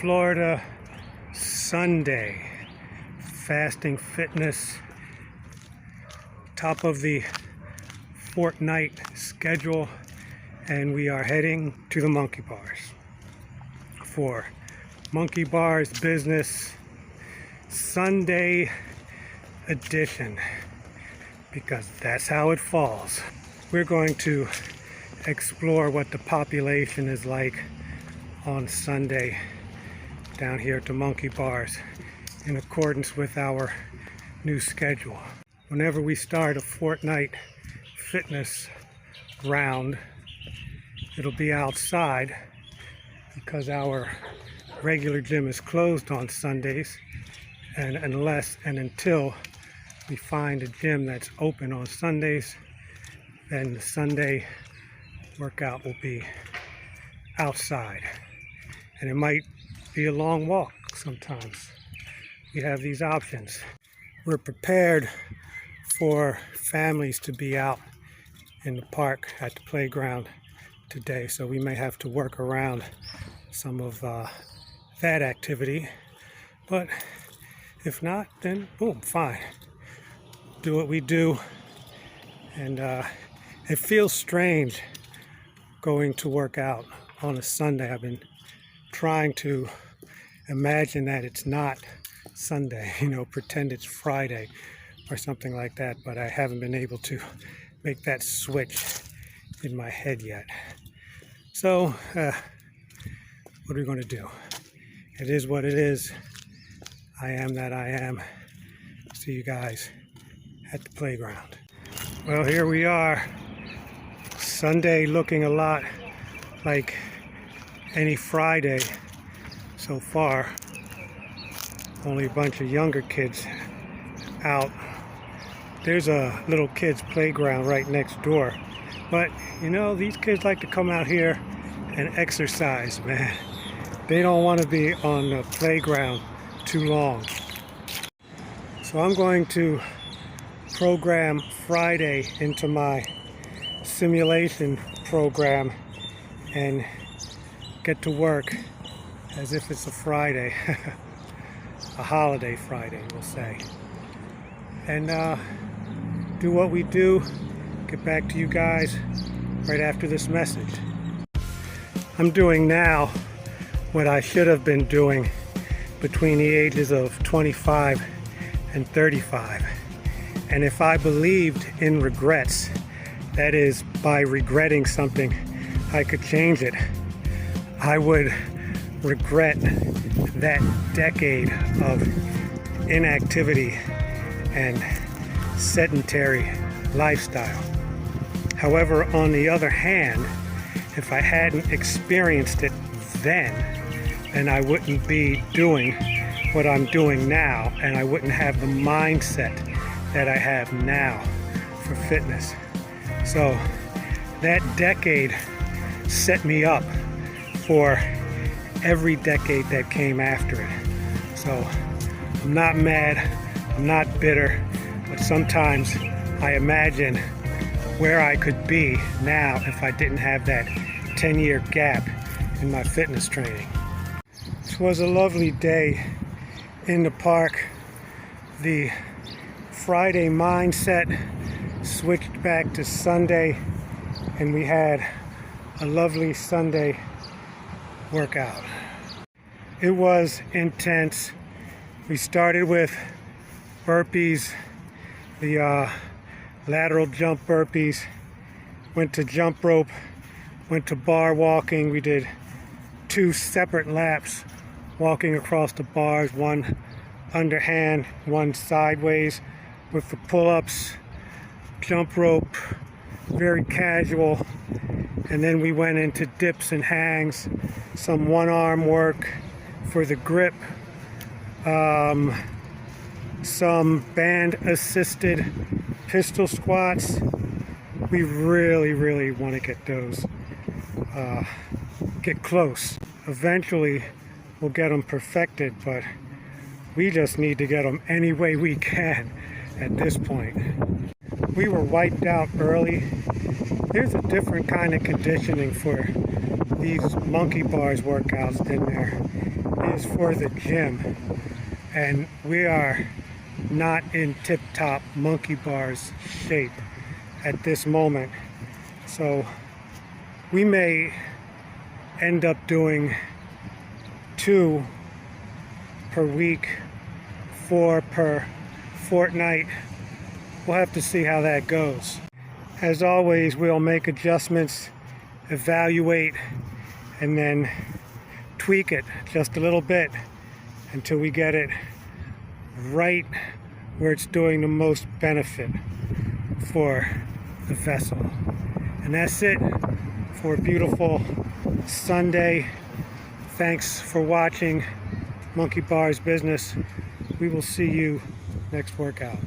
Florida, Sunday, fasting fitness, top of the Fortnight schedule, and we are heading to the monkey bars for monkey bars business Sunday edition, because that's how it falls. We're going to explore what the population is like on Sunday down here at the monkey bars in accordance with our new schedule. Whenever we start a Fortnight Fitness round, it'll be outside because our regular gym is closed on Sundays, and unless and until we find a gym that's open on Sundays, then the Sunday workout will be outside, and it might be a long walk. Sometimes we have these options. We're prepared for families to be out in the park at the playground today, so we may have to work around some of that activity, but if not, then boom, fine, do what we do. And it feels strange going to work out on a Sunday. I've been trying to imagine that it's not Sunday, pretend it's Friday or something like that, but I haven't been able to make that switch in my head yet. So what are we going to do? It is what it is. I am that I am. See you guys at the playground. Well, here we are. Sunday looking a lot like any Friday so far. Only a bunch of younger kids out. There's a little kids playground right next door, but these kids like to come out here and exercise, man. They don't want to be on the playground too long. So I'm going to program Friday into my simulation program and get to work as if it's a Friday, a holiday Friday, we'll say, and do what we do. Get back to you guys right after this message. I'm doing now what I should have been doing between the ages of 25 and 35. And if I believed in regrets, that is, by regretting something, I could change it, I would regret that decade of inactivity and sedentary lifestyle. However, on the other hand, if I hadn't experienced it then I wouldn't be doing what I'm doing now, and I wouldn't have the mindset that I have now for fitness. So that decade set me up for every decade that came after it. So I'm not mad, I'm not bitter, but sometimes I imagine where I could be now if I didn't have that 10-year gap in my fitness training. This was a lovely day in the park. The Friday mindset switched back to Sunday, and we had a lovely Sunday workout. It was intense. We started with burpees, the lateral jump burpees, went to jump rope, went to bar walking. We did 2 separate laps walking across the bars, one underhand, one sideways, with the pull-ups, jump rope, very casual. And then we went into dips and hangs, some one-arm work for the grip, some band-assisted pistol squats. We really want to get those, get close. Eventually we'll get them perfected, but we just need to get them any way we can at this point. We were wiped out early. There's a different kind of conditioning for these monkey bars workouts than there is for the gym, and we are not in tip-top monkey bars shape at this moment. So we may end up doing 2 per week, 4 per fortnight. We'll have to see how that goes. As always, we'll make adjustments, evaluate, and then tweak it just a little bit until we get it right where it's doing the most benefit for the vessel. And that's it for a beautiful Sunday. Thanks for watching Monkey Bars Business. We will see you next workout.